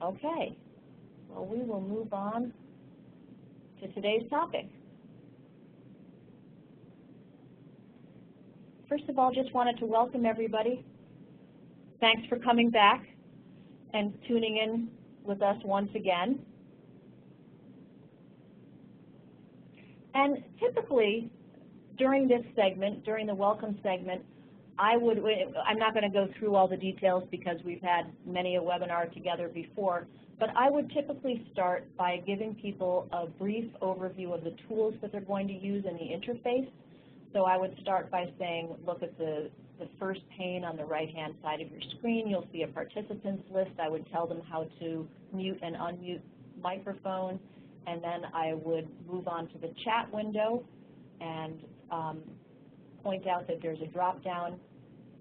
Okay, well, we will move on to today's topic. First of all, just wanted to welcome everybody. Thanks for coming back and tuning in with us once again. And typically, during this segment, during the welcome segment, I'm not going to go through all the details because we've had many a webinar together before, but I would typically start by giving people a brief overview of the tools that they're going to use in the interface. So I would start by saying, look at the first pane on the right-hand side of your screen. You'll see a participants list. I would tell them how to mute and unmute microphones, and then I would move on to the chat window and point out that there's a drop-down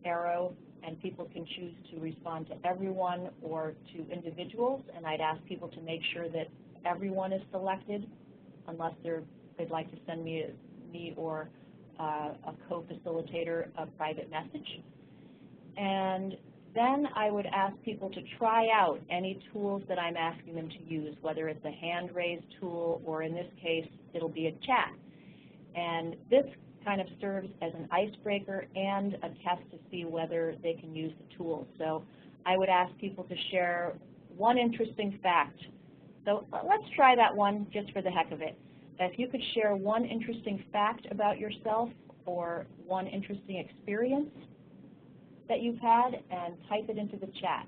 arrow, and people can choose to respond to everyone or to individuals, and I'd ask people to make sure that everyone is selected unless they'd like to send me or a co-facilitator a private message. And then I would ask people to try out any tools that I'm asking them to use, whether it's a hand-raised tool or in this case it'll be a chat. And this kind of serves as an icebreaker and a test to see whether they can use the tool. So I would ask people to share one interesting fact. So let's try that one just for the heck of it. If you could share one interesting fact about yourself or one interesting experience that you've had and type it into the chat.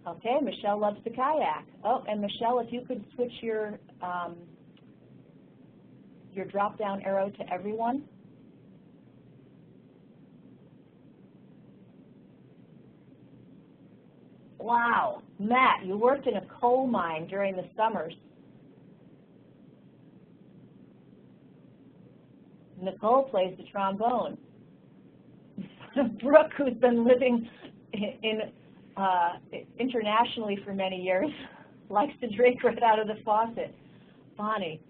Okay, Michelle loves to kayak. Oh, and Michelle, if you could switch your drop-down arrow to everyone. Wow, Matt, you worked in a coal mine during the summers. Nicole plays the trombone. Brooke, who's been living internationally for many years, likes to drink right out of the faucet. Bonnie,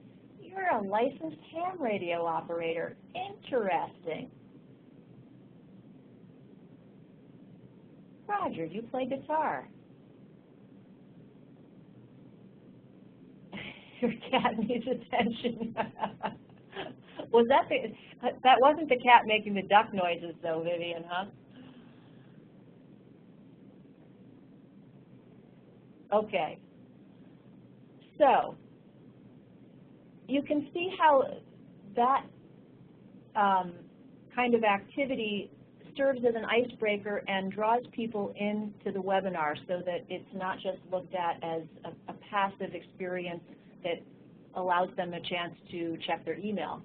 you're a licensed ham radio operator. Interesting. Roger, you play guitar. Your cat needs attention. Was that wasn't the cat making the duck noises though, Vivian, huh? Okay. So you can see how that kind of activity serves as an icebreaker and draws people into the webinar so that it's not just looked at as a passive experience that allows them a chance to check their email.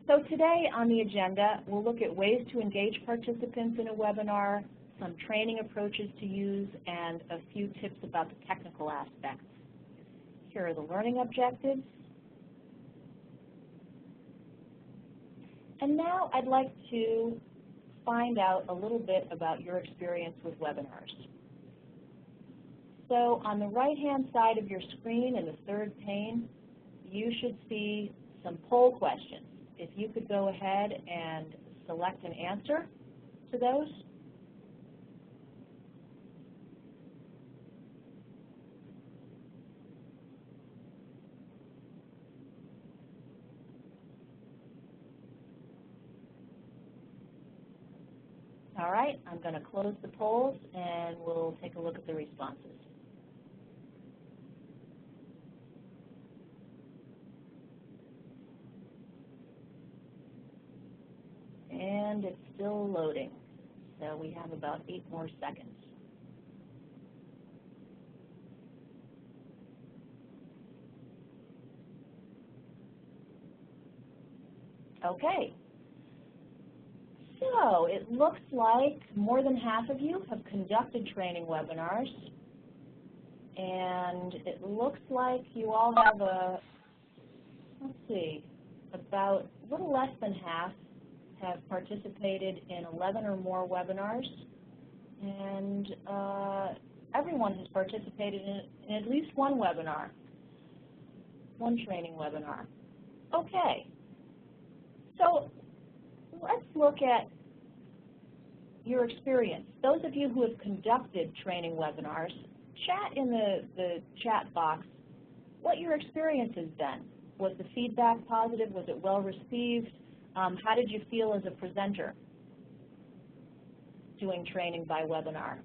So today on the agenda, we'll look at ways to engage participants in a webinar, some training approaches to use, and a few tips about the technical aspects. Here are the learning objectives. And now I'd like to find out a little bit about your experience with webinars. So on the right-hand side of your screen in the third pane, you should see some poll questions. If you could go ahead and select an answer to those. All right, I'm going to close the polls and we'll take a look at the responses. And it's still loading, so we have about 8 more seconds. Okay. So it looks like more than half of you have conducted training webinars, and it looks like you all have about a little less than half have participated in 11 or more webinars, and everyone has participated in at least one webinar, one training webinar. Okay, so let's look at your experience. Those of you who have conducted training webinars, chat in the chat box what your experience has been. Was the feedback positive? Was it well received? How did you feel as a presenter doing training by webinar?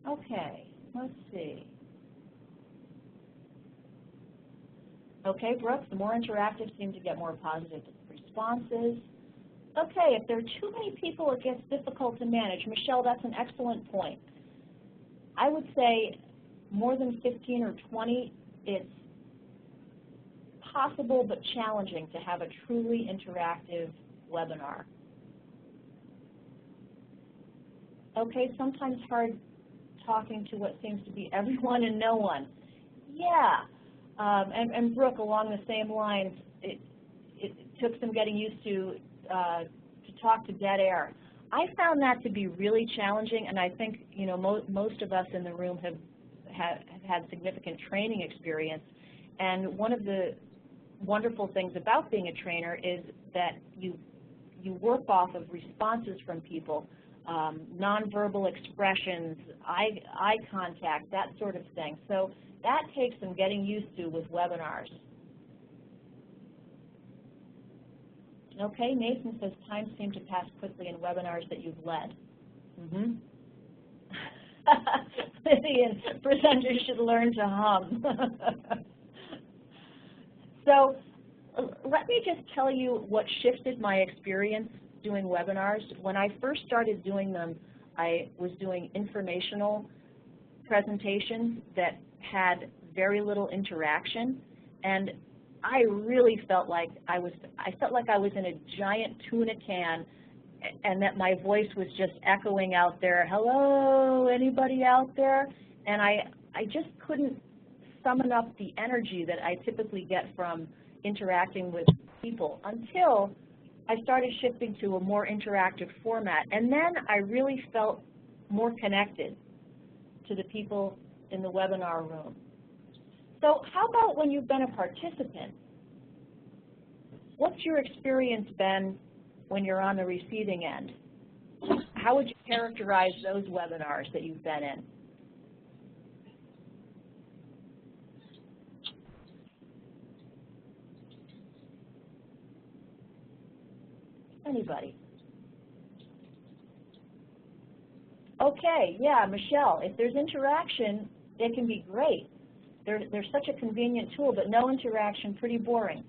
Okay, let's see. Okay, Brooke, the more interactive seem to get more positive responses. Okay, if there are too many people, it gets difficult to manage. Michelle, that's an excellent point. I would say more than 15 or 20, it's possible but challenging to have a truly interactive webinar. Okay, sometimes hard talking to what seems to be everyone and no one. Yeah, and Brooke, along the same lines, it took some getting used to talk to dead air. I found that to be really challenging, and I think most of us in the room have had significant training experience. And one of the wonderful things about being a trainer is that you work off of responses from people, nonverbal expressions, eye contact, that sort of thing. So that takes some getting used to with webinars. Okay, Nathan says time seemed to pass quickly in webinars that you've led. Mm-hmm. Vivian, presenters should learn to hum. So let me just tell you what shifted my experience doing webinars. When I first started doing them, I was doing informational presentations that had very little interaction, and I really felt like I was in a giant tuna can, and that my voice was just echoing out there, hello, anybody out there? And I just couldn't summon up the energy that I typically get from interacting with people until I started shifting to a more interactive format. And then I really felt more connected to the people in the webinar room. So how about when you've been a participant? What's your experience been when you're on the receiving end? How would you characterize those webinars that you've been in? Anybody? Okay, yeah, Michelle, if there's interaction, it can be great. They're such a convenient tool, but no interaction, pretty boring.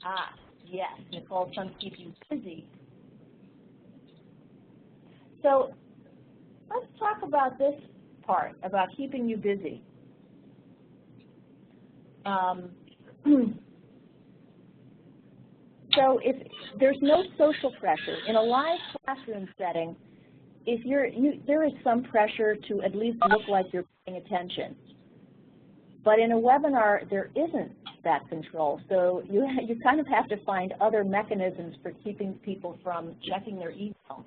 Ah, yes, Nicole, some keep you busy. So let's talk about this part, about keeping you busy. So if there's no social pressure, in a live classroom setting, there is some pressure to at least look like you're paying attention. But in a webinar, there isn't that control. So you kind of have to find other mechanisms for keeping people from checking their email.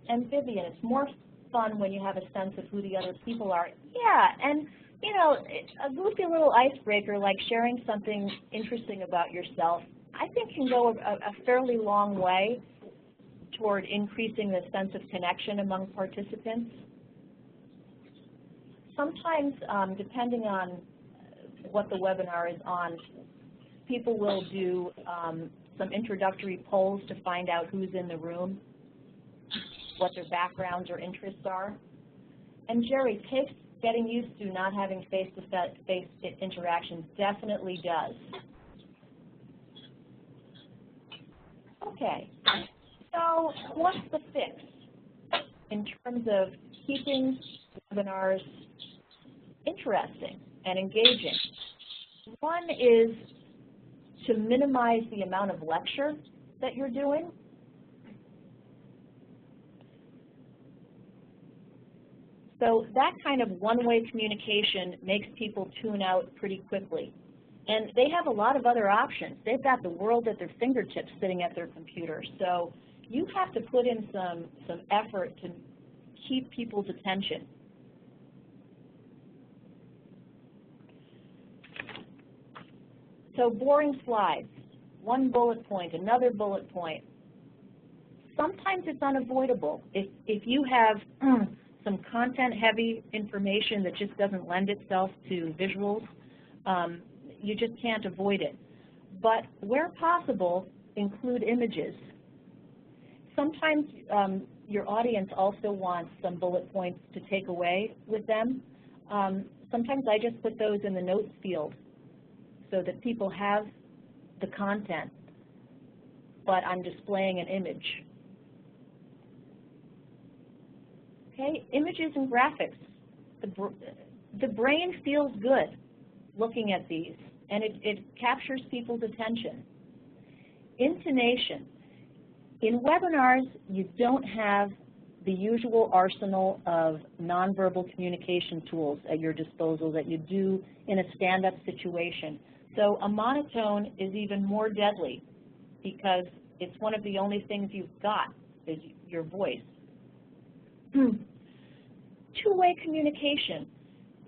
And Vivian, it's more fun when you have a sense of who the other people are. Yeah, and a goofy little icebreaker like sharing something interesting about yourself, I think can go a fairly long way toward increasing the sense of connection among participants. Sometimes, depending on what the webinar is on, people will do some introductory polls to find out who's in the room, what their backgrounds or interests are. And Jerry, getting used to not having face-to-face interactions definitely does. Okay, so what's the fix in terms of keeping webinars interesting and engaging? One is to minimize the amount of lecture that you're doing. So that kind of one-way communication makes people tune out pretty quickly. And they have a lot of other options. They've got the world at their fingertips sitting at their computer. So you have to put in some effort to keep people's attention. So boring slides, one bullet point, another bullet point. Sometimes it's unavoidable. If you have some content-heavy information that just doesn't lend itself to visuals, you just can't avoid it. But where possible, include images. Sometimes your audience also wants some bullet points to take away with them. Sometimes I just put those in the notes field so that people have the content, but I'm displaying an image. Okay, images and graphics. The brain feels good looking at these, and it captures people's attention. Intonation. In webinars, you don't have the usual arsenal of nonverbal communication tools at your disposal that you do in a stand-up situation. So a monotone is even more deadly because it's one of the only things you've got is your voice. Two-way communication.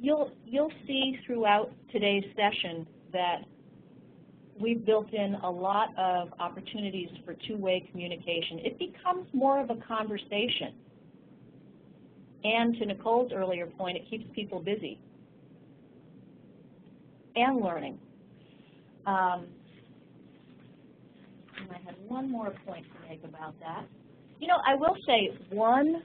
You'll see throughout today's session that we've built in a lot of opportunities for two-way communication. It becomes more of a conversation. And to Nicole's earlier point, it keeps people busy and learning. And I had one more point to make about that. You know, I will say one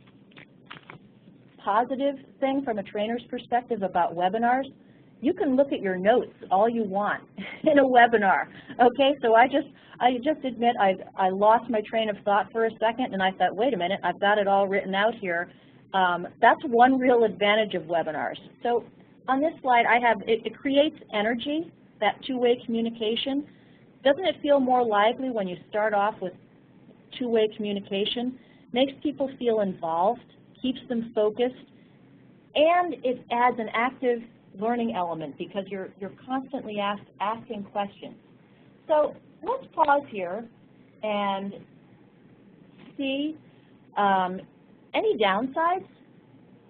positive thing from a trainer's perspective about webinars, you can look at your notes all you want in a webinar. Okay, so I just admit I lost my train of thought for a second and I thought, wait a minute, I've got it all written out here. That's one real advantage of webinars. So on this slide I have, it creates energy, that two-way communication. Doesn't it feel more lively when you start off with two-way communication? Makes people feel involved, keeps them focused, and it adds an active learning element because you're constantly asking questions. So let's pause here and see any downsides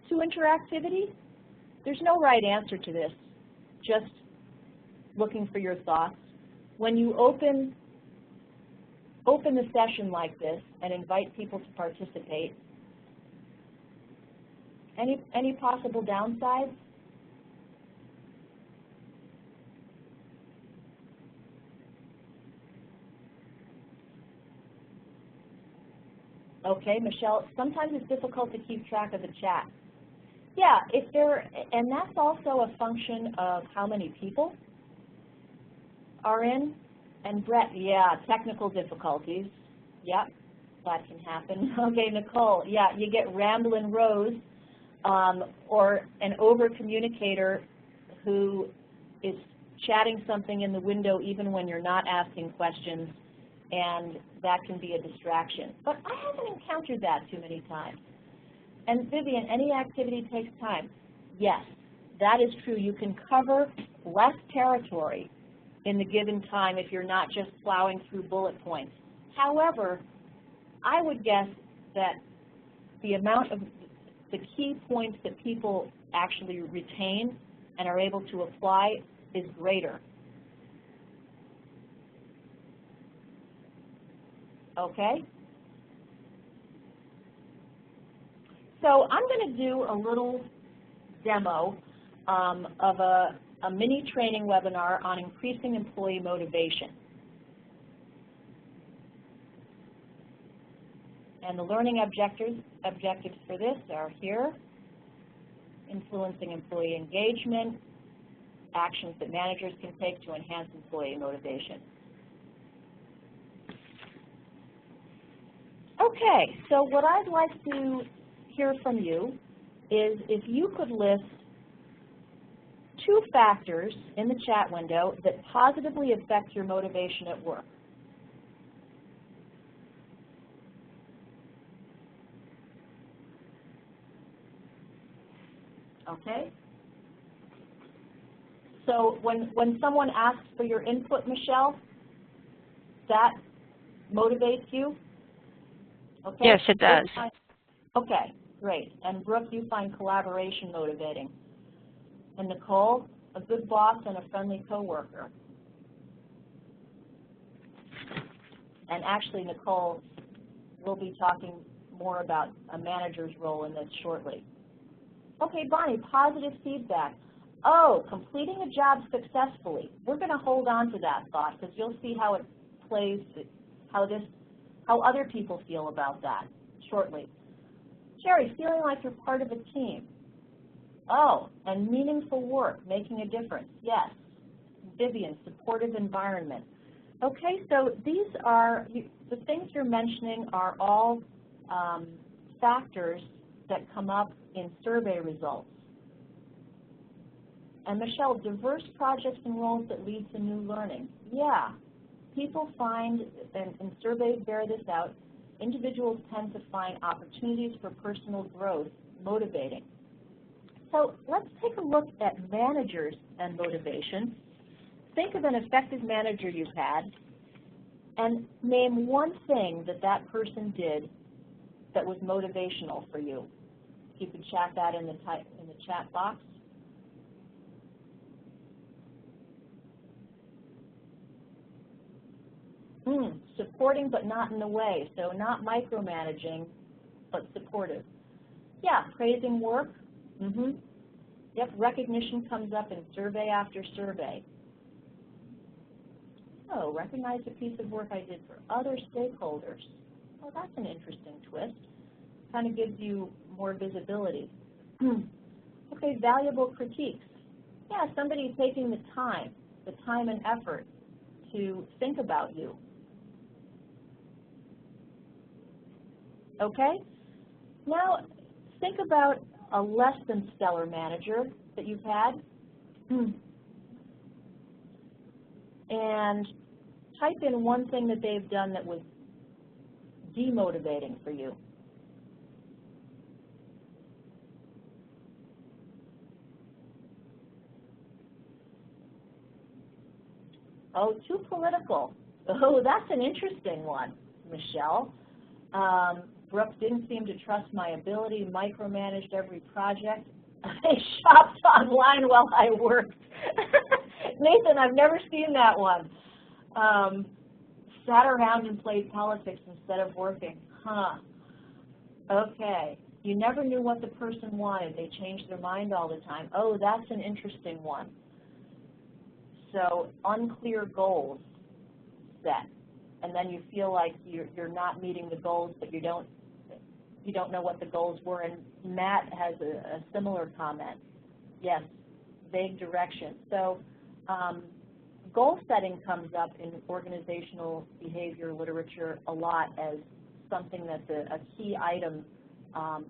to interactivity. There's no right answer to this, just looking for your thoughts. When you open the session like this and invite people to participate, any possible downsides? Okay, Michelle, sometimes it's difficult to keep track of the chat. Yeah, and that's also a function of how many people are in. And Brett, yeah, technical difficulties. Yep, that can happen. Okay, Nicole, yeah, you get ramblin' rows or an over-communicator who is chatting something in the window even when you're not asking questions, and that can be a distraction. But I haven't encountered that too many times. And Vivian, any activity takes time. Yes, that is true. You can cover less territory in the given time if you're not just plowing through bullet points. However, I would guess that the amount of the key points that people actually retain and are able to apply is greater. Okay? So I'm going to do a little demo of a mini training webinar on increasing employee motivation. And the learning objectives for this are here: influencing employee engagement, actions that managers can take to enhance employee motivation. Okay, so what I'd like to hear from you is if you could list 2 factors in the chat window that positively affect your motivation at work. okay? So when someone asks for your input, Michelle, that motivates you? Okay? Yes, it does. Okay, great. And Brooke, you find collaboration motivating. And Nicole, a good boss and a friendly coworker. And actually, Nicole, we'll be talking more about a manager's role in this shortly. Okay, Bonnie, positive feedback. Oh, completing a job successfully. We're going to hold on to that thought because you'll see how it plays, how other people feel about that shortly. Jerry, feeling like you're part of a team. Oh, and meaningful work, making a difference. Yes. Vivian, supportive environment. Okay, so these are, the things you're mentioning are all factors that come up in survey results. And Michelle, diverse projects and roles that lead to new learning. Yeah, people find, and surveys bear this out, individuals tend to find opportunities for personal growth motivating. So let's take a look at managers and motivation. Think of an effective manager you've had and name one thing that that person did that was motivational for you. If you could chat that in the chat box. Supporting but not in a way, so not micromanaging, but supportive. Yeah, praising work. Yep, recognition comes up in survey after survey. Oh, recognize a piece of work I did for other stakeholders. Oh, that's an interesting twist. Kind of gives you more visibility. Okay, valuable critiques. Yeah, somebody taking the time and effort to think about you. Okay? Now, think about a less than stellar manager that you've had. And type in one thing that they've done that was demotivating for you. Oh, too political. Oh, that's an interesting one, Michelle. Brooke didn't seem to trust my ability, micromanaged every project. I shopped online while I worked. Nathan, I've never seen that one. Sat around and played politics instead of working. Huh. Okay. You never knew what the person wanted. They changed their mind all the time. Oh, that's an interesting one. So unclear goals set. And then you feel like you're not meeting the goals, but you don't know what the goals were. And Matt has a similar comment. Yes, vague direction. So goal setting comes up in organizational behavior literature a lot as something that's a key item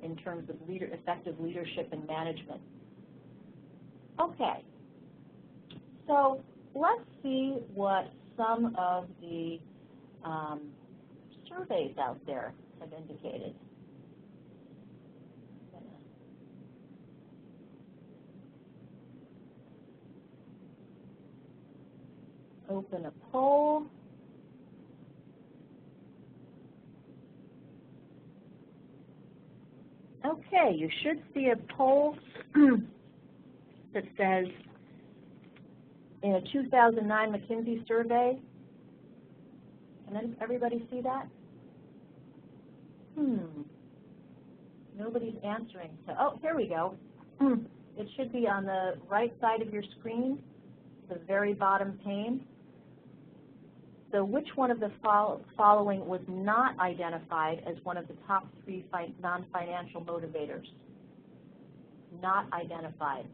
in terms of effective leadership and management. Okay, so let's see what some of the surveys out there have indicated. Open a poll. Okay, you should see a poll that says, in a 2009 McKinsey survey. Can everybody see that? Nobody's answering. So, oh, here we go. It should be on the right side of your screen, the very bottom pane. So which one of the following was not identified as one of the top 3 non-financial motivators? Not identified.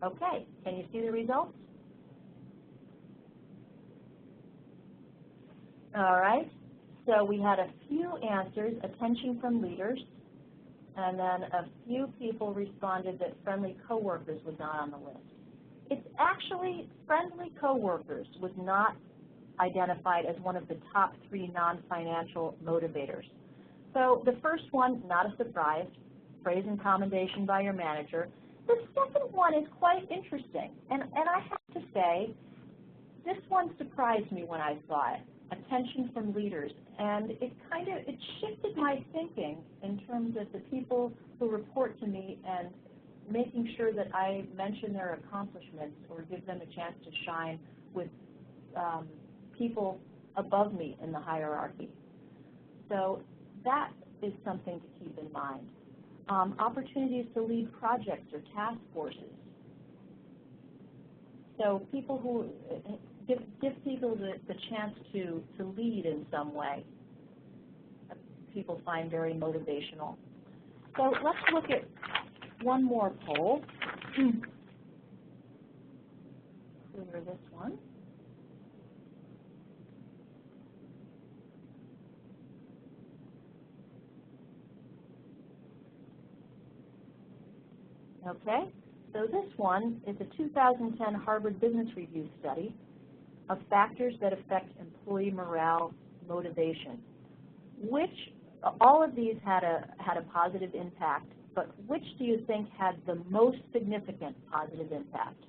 Okay, can you see the results? All right, So we had a few answers, attention from leaders, and then a few people responded that friendly coworkers was not on the list. It's actually friendly coworkers was not identified as one of the top 3 non-financial motivators. So the first one, not a surprise, praise and commendation by your manager. The second one is quite interesting, and I have to say, this one surprised me when I saw it, attention from leaders, and it shifted my thinking in terms of the people who report to me and making sure that I mention their accomplishments or give them a chance to shine with people above me in the hierarchy. So that is something to keep in mind. Opportunities to lead projects or task forces. So people who give people the chance to lead in some way, people find very motivational. So let's look at one more poll. Clear this one. Okay, so this one is a 2010 Harvard Business Review study of factors that affect employee morale motivation. All of these had a positive impact, but which do you think had the most significant positive impact?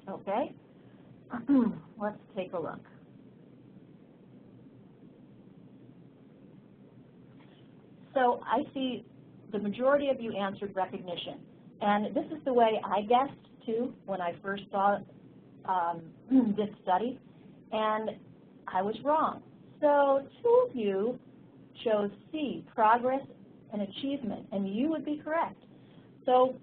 Okay, let's take a look. So I see the majority of you answered recognition. And this is the way I guessed, too, when I first saw this study. And I was wrong. So 2 of you chose C, progress and achievement. And you would be correct. So,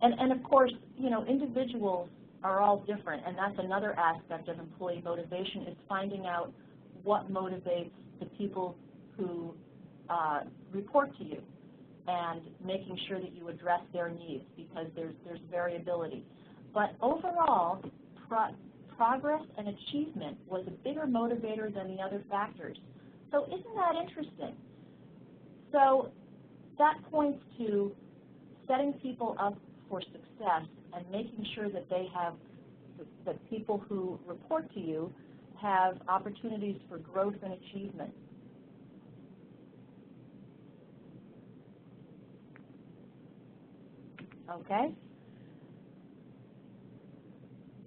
and of course, you know, individuals are all different. And that's another aspect of employee motivation, is finding out what motivates the people who report to you, and making sure that you address their needs, because there's variability. But overall, progress and achievement was a bigger motivator than the other factors. So isn't that interesting? So that points to setting people up for success and making sure that they have, that people who report to you have opportunities for growth and achievement. Okay?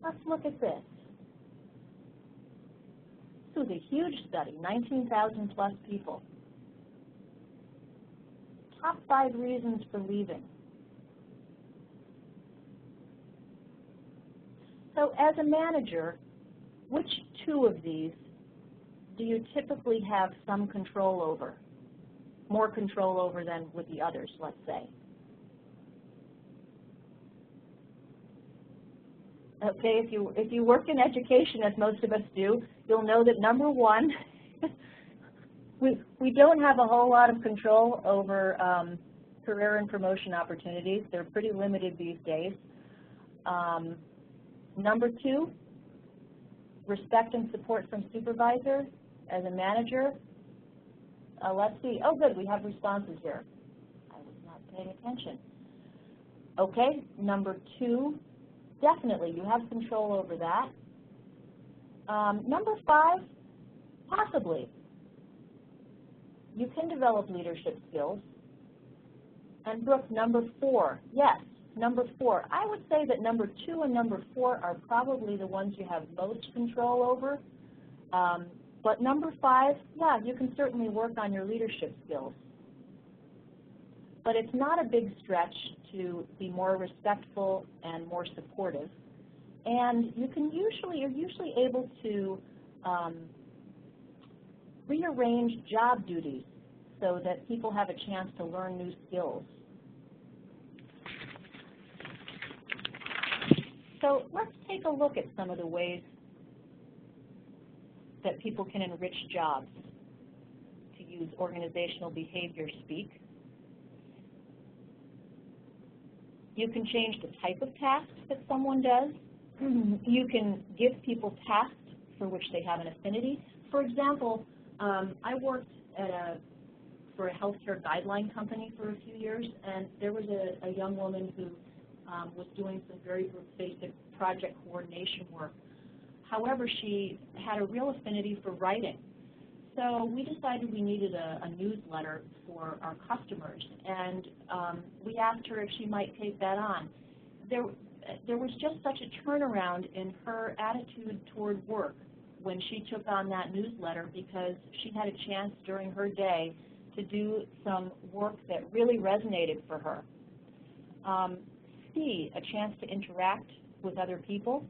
Let's look at this. This was a huge study, 19,000 plus people. Top 5 reasons for leaving. So as a manager, which 2 of these do you typically have some control over? More control over than with the others, let's say. Okay, if you work in education, as most of us do, you'll know that number 1, we don't have a whole lot of control over career and promotion opportunities. They're pretty limited these days. Number 2, respect and support from supervisor as a manager. Let's see. Oh, good, we have responses here. I was not paying attention. Okay, number 2. Definitely, you have control over that. Number 5, possibly. You can develop leadership skills. And Brooke, number 4, yes, number 4. I would say that number 2 and number 4 are probably the ones you have most control over. But number 5, yeah, you can certainly work on your leadership skills. But it's not a big stretch to be more respectful and more supportive. And you're usually able to rearrange job duties so that people have a chance to learn new skills. So let's take a look at some of the ways that people can enrich jobs, to use use organizational behavior speak. You can change the type of tasks that someone does. You can give people tasks for which they have an affinity. For example, I worked for a healthcare guideline company for a few years, and there was a young woman who was doing some very basic project coordination work. However, she had a real affinity for writing. So we decided we needed a newsletter for our customers, and we asked her if she might take that on. There was just such a turnaround in her attitude toward work when she took on that newsletter, because she had a chance during her day to do some work that really resonated for her. C, a chance to interact with other people.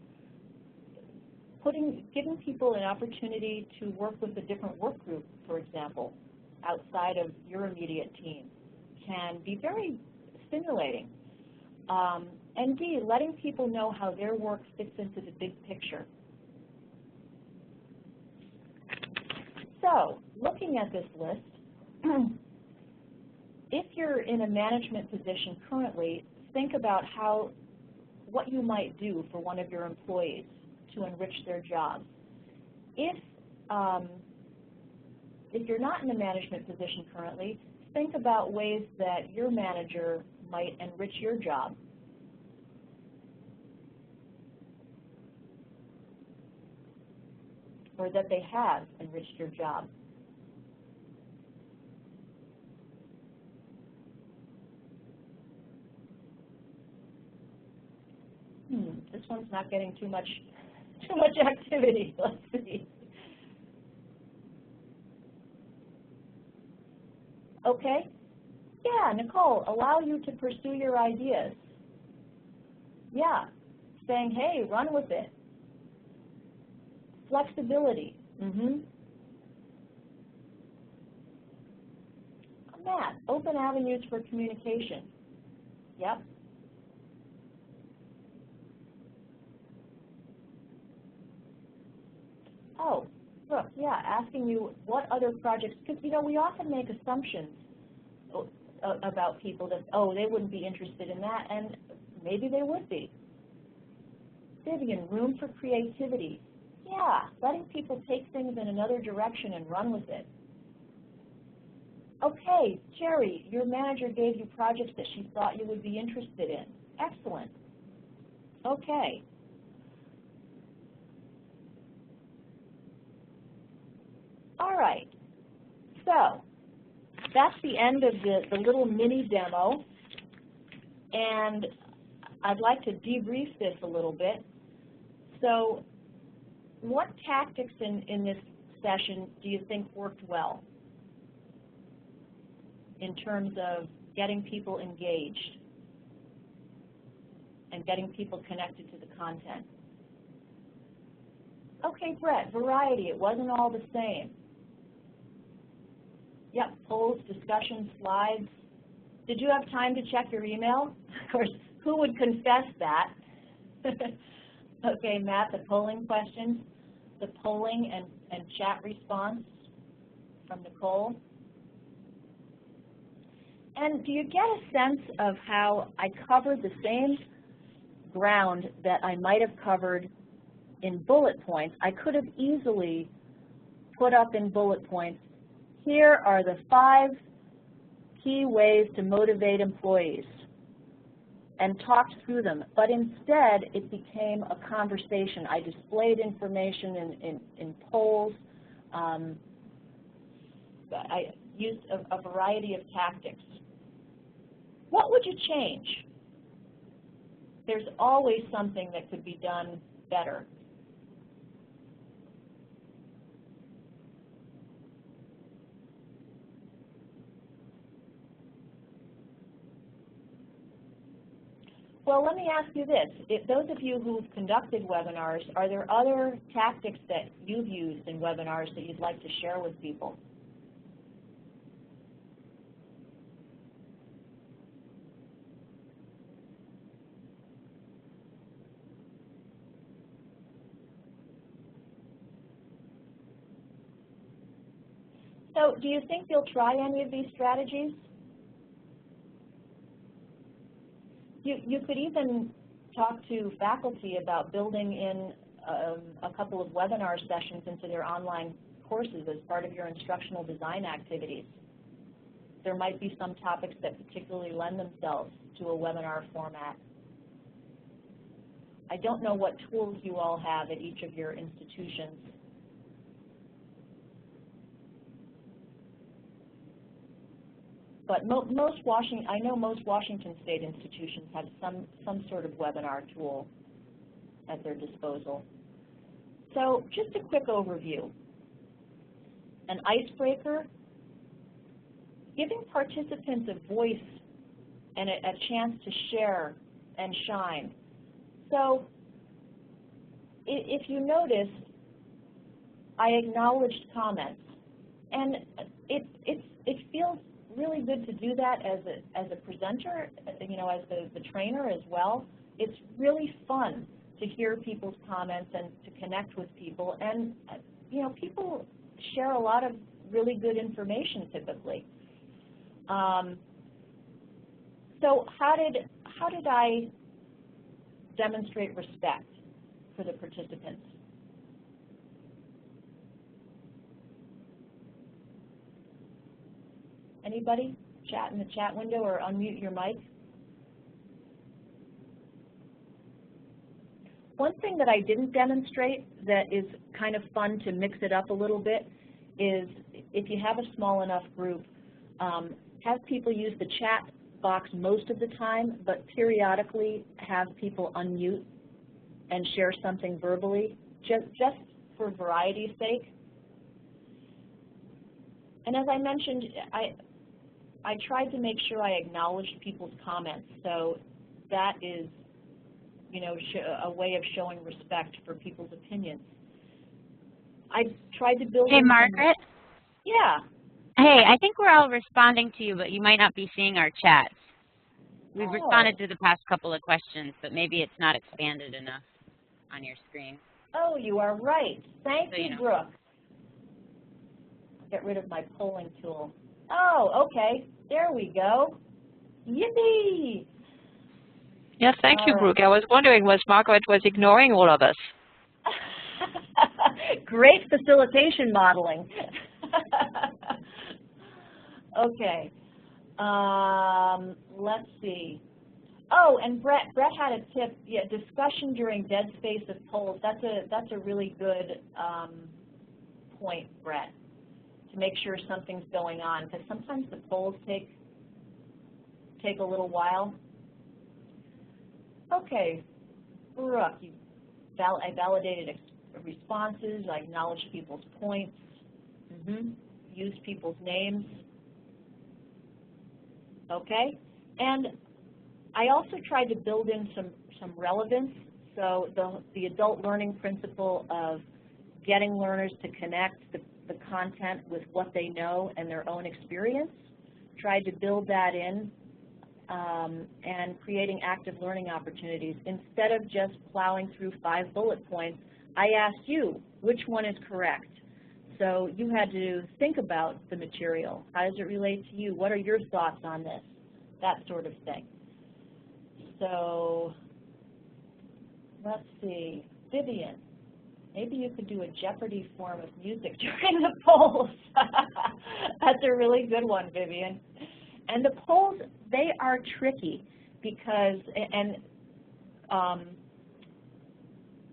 Giving people an opportunity to work with a different work group, for example, outside of your immediate team, can be very stimulating. And D, letting people know how their work fits into the big picture. So, looking at this list, if you're in a management position currently, think about what you might do for one of your employees to enrich their jobs. If you're not in a management position currently, think about ways that your manager might enrich your job. Or that they have enriched your job. This one's not getting too much activity. Let's see. Okay. Yeah, Nicole, allow you to pursue your ideas. Yeah, saying, hey, run with it. Flexibility. Matt, open avenues for communication. Yep. Oh, look, yeah, asking you what other projects, because, you know, we often make assumptions about people that, oh, they wouldn't be interested in that, and maybe they would be. Vivian, room for creativity. Yeah, letting people take things in another direction and run with it. Okay, Jerry, your manager gave you projects that she thought you would be interested in. Excellent. Okay. All right. So that's the end of the little mini demo. And I'd like to debrief this a little bit. So what tactics in this session do you think worked well in terms of getting people engaged and getting people connected to the content? Okay, Brett, variety. It wasn't all the same. Yep, polls, discussion, slides. Did you have time to check your email? Of course, who would confess that? Okay, Matt, the polling questions, the polling and chat response from Nicole. And do you get a sense of how I covered the same ground that I might have covered in bullet points? I could have easily put up in bullet points, here are the 5 key ways to motivate employees, and talked through them. But instead, it became a conversation. I displayed information in polls. I used a variety of tactics. What would you change? There's always something that could be done better. Well, let me ask you this. If those of you who've conducted webinars, are there other tactics that you've used in webinars that you'd like to share with people? So do you think you'll try any of these strategies? You could even talk to faculty about building in a couple of webinar sessions into their online courses as part of your instructional design activities. There might be some topics that particularly lend themselves to a webinar format. I don't know what tools you all have at each of your institutions. But I know most Washington State institutions have some sort of webinar tool at their disposal. So just a quick overview. An icebreaker, giving participants a voice and a chance to share and shine. So if you notice, I acknowledged comments, and it feels really good to do that as a presenter, you know, as the trainer as well. It's really fun to hear people's comments and to connect with people, and you know, people share a lot of really good information typically. So how did I demonstrate respect for the participants? Anybody? Chat in the chat window or unmute your mic. One thing that I didn't demonstrate that is kind of fun to mix it up a little bit is if you have a small enough group, have people use the chat box most of the time, but periodically have people unmute and share something verbally, just for variety's sake. And as I mentioned, I tried to make sure I acknowledged people's comments, so that is, you know, a way of showing respect for people's opinions. I tried to build. Hey, Margaret. Yeah. Hey, I think we're all responding to you, but you might not be seeing our chats. We've responded to the past couple of questions, but maybe it's not expanded enough on your screen. Oh, you are right. Thank you, know. Brooke. I'll get rid of my polling tool. Oh, okay. There we go. Yippee! Yes, thank you, Brooke. I was wondering, was Margaret ignoring all of us? Great facilitation modeling. Okay. Let's see. Oh, and Brett had a tip. Yeah, discussion during dead space of polls. That's a really good point, Brett, to make sure something's going on, because sometimes the polls take a little while. Okay, Brooke, I validated responses. I acknowledged people's points. Used people's names. Okay, and I also tried to build in some relevance. So the adult learning principle of getting learners to connect the content with what they know and their own experience. Tried to build that in and creating active learning opportunities. Instead of just plowing through 5 bullet points, I asked you which one is correct. So you had to think about the material. How does it relate to you? What are your thoughts on this? That sort of thing. So let's see. Vivian, maybe you could do a Jeopardy form of music during the polls. That's a really good one, Vivian. And the polls, they are tricky because,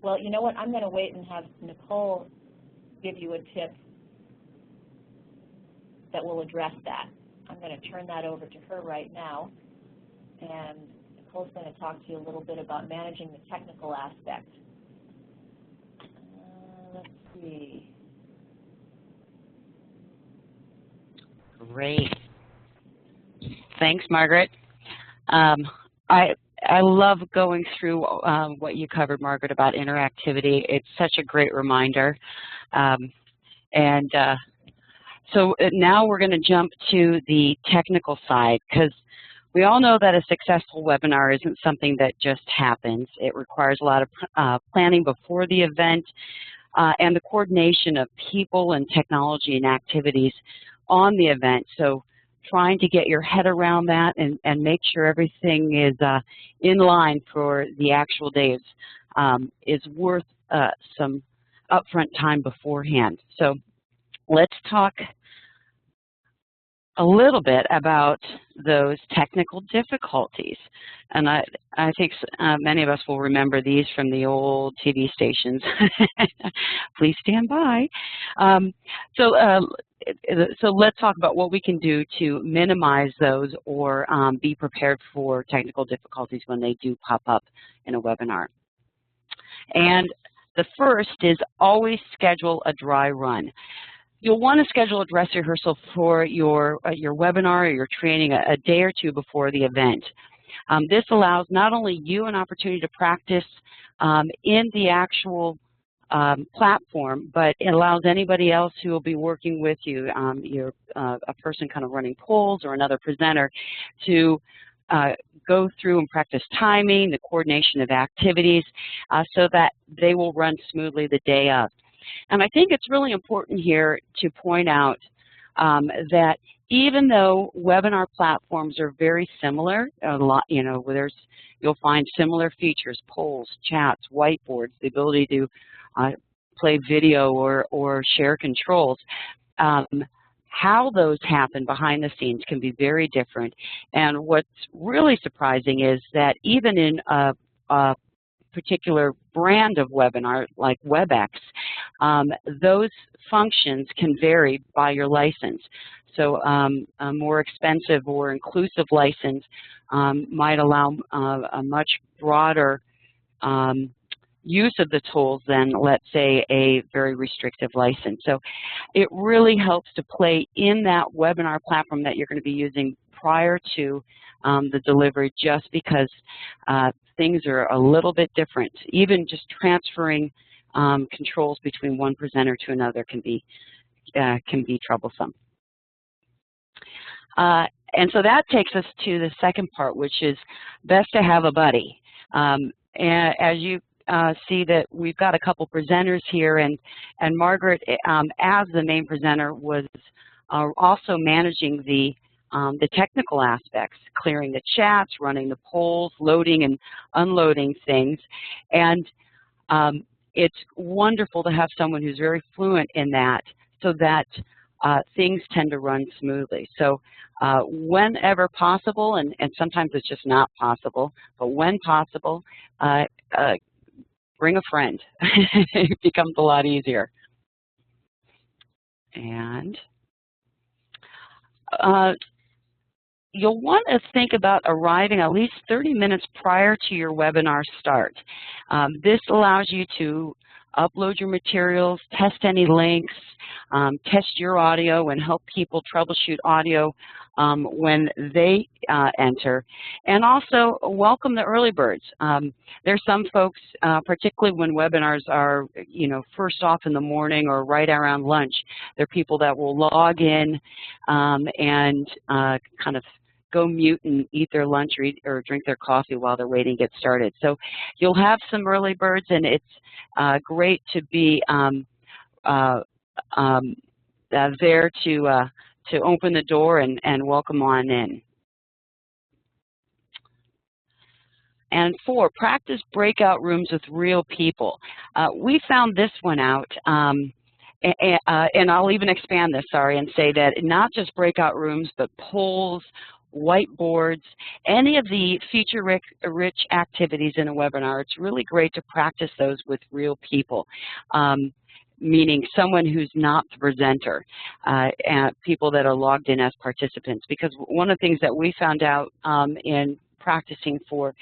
well, you know what? I'm going to wait and have Nicole give you a tip that will address that. I'm going to turn that over to her right now, and Nicole's going to talk to you a little bit about managing the technical aspect. Let's see. Great. Thanks, Margaret. I love going through what you covered, Margaret, about interactivity. It's such a great reminder. So now we're going to jump to the technical side, because we all know that a successful webinar isn't something that just happens. It requires a lot of planning before the event and the coordination of people and technology and activities on the event. So trying to get your head around that and make sure everything is in line for the actual day is worth some upfront time beforehand. So let's talk a little bit about those technical difficulties. And I think many of us will remember these from the old TV stations. Please stand by. So let's talk about what we can do to minimize those or be prepared for technical difficulties when they do pop up in a webinar. And the first is always schedule a dry run. You'll want to schedule a dress rehearsal for your webinar or your training a day or two before the event. This allows not only you an opportunity to practice in the actual platform, but it allows anybody else who will be working with you, a person kind of running polls or another presenter, to go through and practice timing, the coordination of activities, so that they will run smoothly the day of. And I think it's really important here to point out that even though webinar platforms are very similar, you'll find similar features: polls, chats, whiteboards, the ability to play video or share controls. How those happen behind the scenes can be very different. And what's really surprising is that even in a particular brand of webinar like WebEx, those functions can vary by your license. So a more expensive or inclusive license might allow a much broader use of the tools than, let's say, a very restrictive license. So it really helps to play in that webinar platform that you're going to be using prior to the delivery, just because things are a little bit different. Even just transferring controls between one presenter to another can be troublesome. And so that takes us to the second part, which is best to have a buddy. And as you see that we've got a couple presenters here, and Margaret, as the main presenter, was also managing the technical aspects, clearing the chats, running the polls, loading and unloading things. And it's wonderful to have someone who's very fluent in that, so that things tend to run smoothly. So whenever possible, and sometimes it's just not possible, but when possible, bring a friend. It becomes a lot easier. And you'll want to think about arriving at least 30 minutes prior to your webinar start. This allows you to upload your materials, test any links, test your audio, and help people troubleshoot audio when they enter. And also welcome the early birds. There's some folks, particularly when webinars are, first off in the morning or right around lunch, there are people that will log in and kind of go mute and eat their lunch or drink their coffee while they're waiting to get started. So you'll have some early birds, and it's great to be there to open the door and welcome on in. And 4, practice breakout rooms with real people. We found this one out, and I'll even expand this, and say that not just breakout rooms, but polls, whiteboards, any of the feature-rich activities in a webinar, it's really great to practice those with real people. Meaning someone who's not the presenter, and people that are logged in as participants. Because one of the things that we found out in practicing for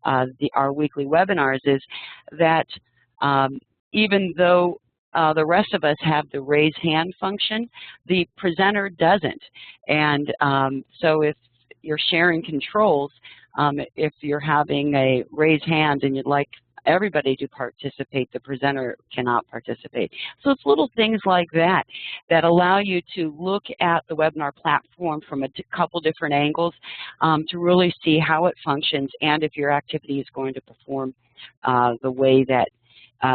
our weekly webinars is that even though the rest of us have the raise hand function, the presenter doesn't. And so if you're sharing controls, if you're having a raise hand and you'd like everybody to participate, the presenter cannot participate. So it's little things like that that allow you to look at the webinar platform from a couple different angles to really see how it functions and if your activity is going to perform the way that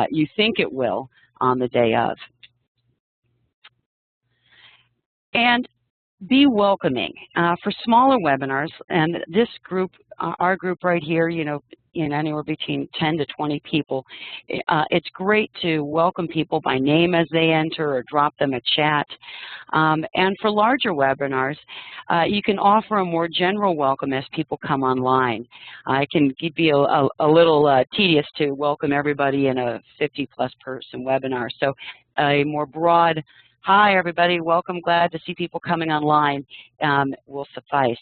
you think it will on the day of. And be welcoming. For smaller webinars, and this group, our group right here, you know, in anywhere between 10 to 20 people, it's great to welcome people by name as they enter or drop them a chat. And for larger webinars, you can offer a more general welcome as people come online. It can be a little tedious to welcome everybody in a 50-plus person webinar. So a more broad, hi everybody, welcome, glad to see people coming online will suffice.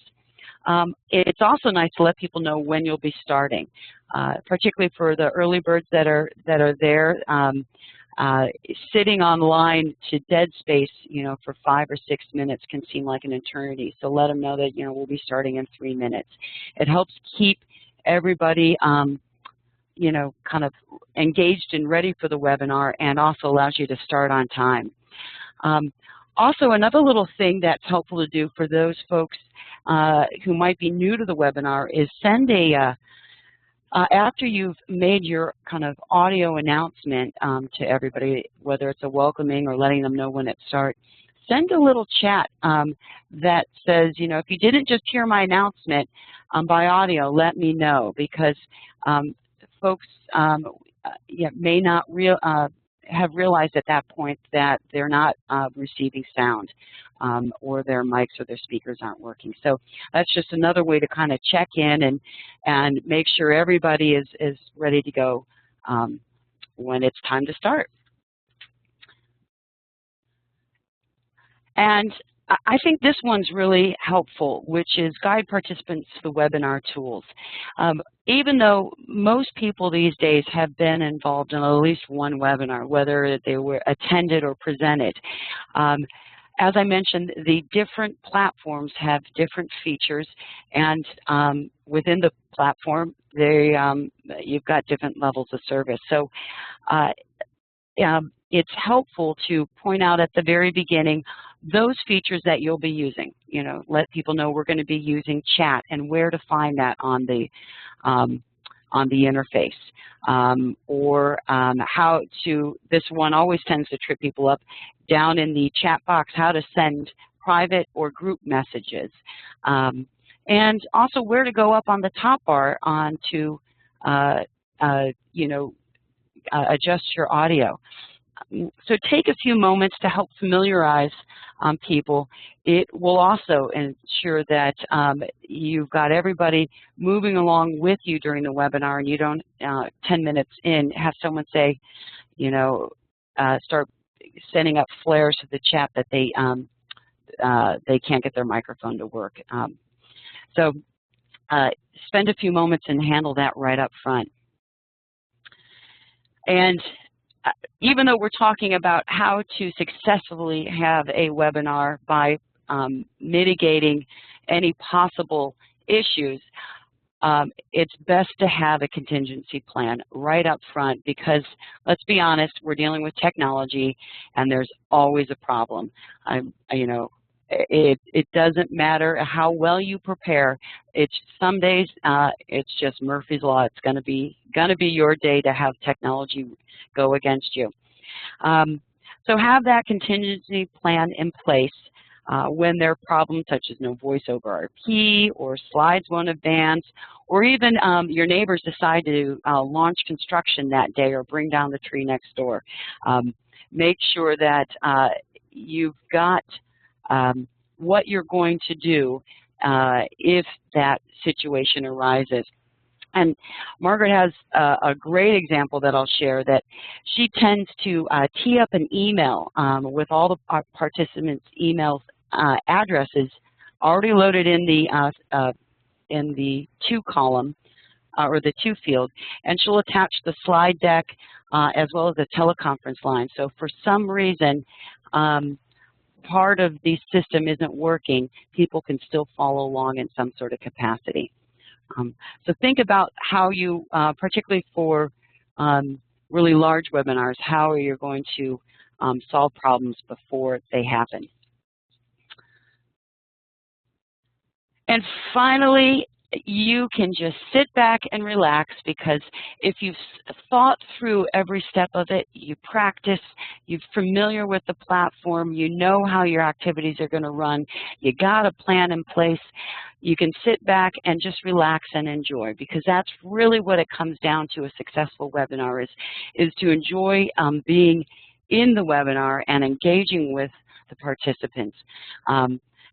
It's also nice to let people know when you'll be starting, particularly for the early birds that are there. Sitting online to dead space, you know, for 5 or 6 minutes can seem like an eternity. So let them know that, you know, we'll be starting in 3 minutes. It helps keep everybody, you know, kind of engaged and ready for the webinar, and also allows you to start on time. Also, another little thing that's helpful to do for those folks who might be new to the webinar is send a, after you've made your kind of audio announcement to everybody, whether it's a welcoming or letting them know when it starts, send a little chat that says, you know, if you didn't just hear my announcement by audio, let me know, because folks may not have realized at that point that they're not receiving sound, or their mics or their speakers aren't working. So that's just another way to kind of check in and make sure everybody is ready to go when it's time to start. And I think this one's really helpful, which is guide participants to the webinar tools. Even though most people these days have been involved in at least one webinar, whether they were attended or presented, as I mentioned, the different platforms have different features, and within the platform, you've got different levels of service. So it's helpful to point out at the very beginning those features that you'll be using. You know, let people know we're going to be using chat and where to find that on the interface, or how to. This one always tends to trip people up. Down in the chat box, how to send private or group messages, and also where to go up on the top bar on to you know, adjust your audio. So take a few moments to help familiarize people. It will also ensure that you've got everybody moving along with you during the webinar, and you don't, 10 minutes in, have someone say, you know, start sending up flares to the chat that they can't get their microphone to work. So spend a few moments and handle that right up front. And even though we're talking about how to successfully have a webinar by mitigating any possible issues, it's best to have a contingency plan right up front, because let's be honest, we're dealing with technology and there's always a problem. You know, it doesn't matter how well you prepare. It's some days it's just Murphy's Law. It's going to be your day to have technology go against you. So have that contingency plan in place when there are problems such as no voice over IP, or slides won't advance, or even your neighbors decide to launch construction that day or bring down the tree next door. Make sure that you've got what you're going to do if that situation arises. And Margaret has a great example that I'll share, that she tends to tee up an email with all the participants' email addresses already loaded in the to column or the to field, and she'll attach the slide deck as well as the teleconference line. So if for some reason part of the system isn't working, people can still follow along in some sort of capacity. So think about how you, particularly for really large webinars, how are you going to solve problems before they happen. And finally, you can just sit back and relax, because if you've thought through every step of it, you practice, you're familiar with the platform, you know how your activities are going to run, you got a plan in place, you can sit back and just relax and enjoy, because that's really what it comes down to. A successful webinar is to enjoy being in the webinar and engaging with the participants.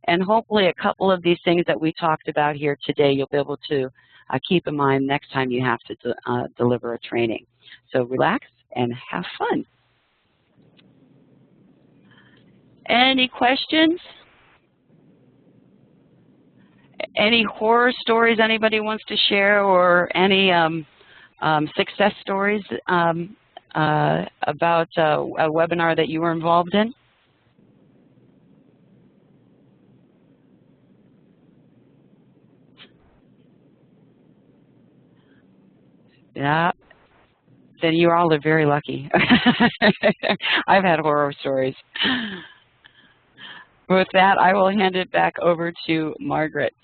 And hopefully a couple of these things that we talked about here today you'll be able to keep in mind next time you have to deliver a training. So relax and have fun. Any questions? Any horror stories anybody wants to share, or any success stories about a webinar that you were involved in? Yeah, then you all are very lucky. I've had horror stories. With that, I will hand it back over to Margaret.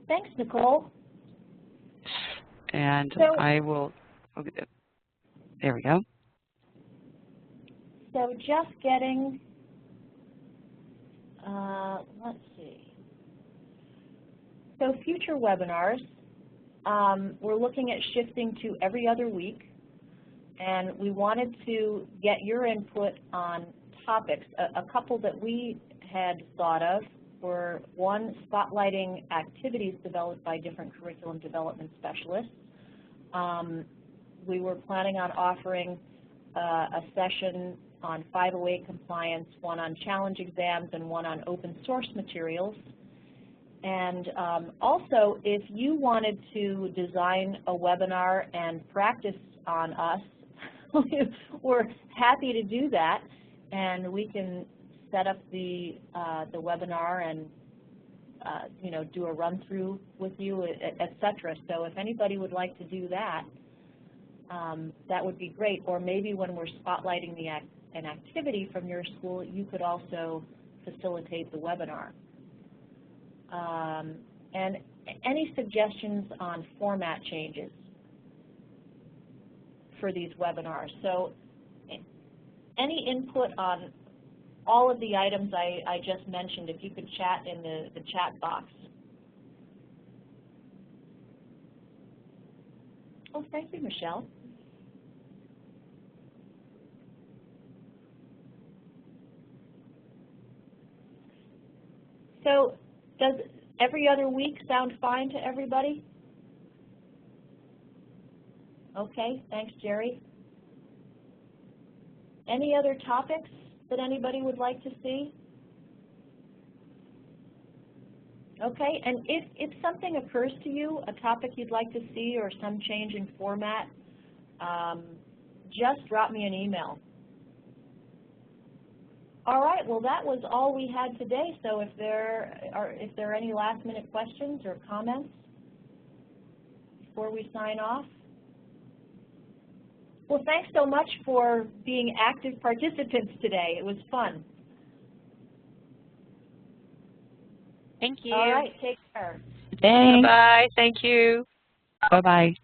Thanks, Nicole. And I will, there we go. So just getting, let's see. So future webinars, we're looking at shifting to every other week, and we wanted to get your input on topics. A couple that we had thought of were, one, spotlighting activities developed by different curriculum development specialists. We were planning on offering a session on 508 compliance, one on challenge exams, and one on open source materials. And also, if you wanted to design a webinar and practice on us, we're happy to do that, and we can set up the webinar and you know, do a run through with you, etc. So if anybody would like to do that, that would be great. Or maybe when we're spotlighting an activity from your school, you could also facilitate the webinar. And any suggestions on format changes for these webinars. So any input on all of the items I just mentioned, if you could chat in the chat box. Oh, thank you, Michelle. So does every other week sound fine to everybody? Okay, thanks, Jerry. Any other topics that anybody would like to see? Okay, and if something occurs to you, a topic you'd like to see or some change in format, just drop me an email. All right, well, that was all we had today. So if there are any last-minute questions or comments before we sign off. Well, thanks so much for being active participants today. It was fun. Thank you. All right, take care. Thanks. Bye. Thank you. Bye-bye.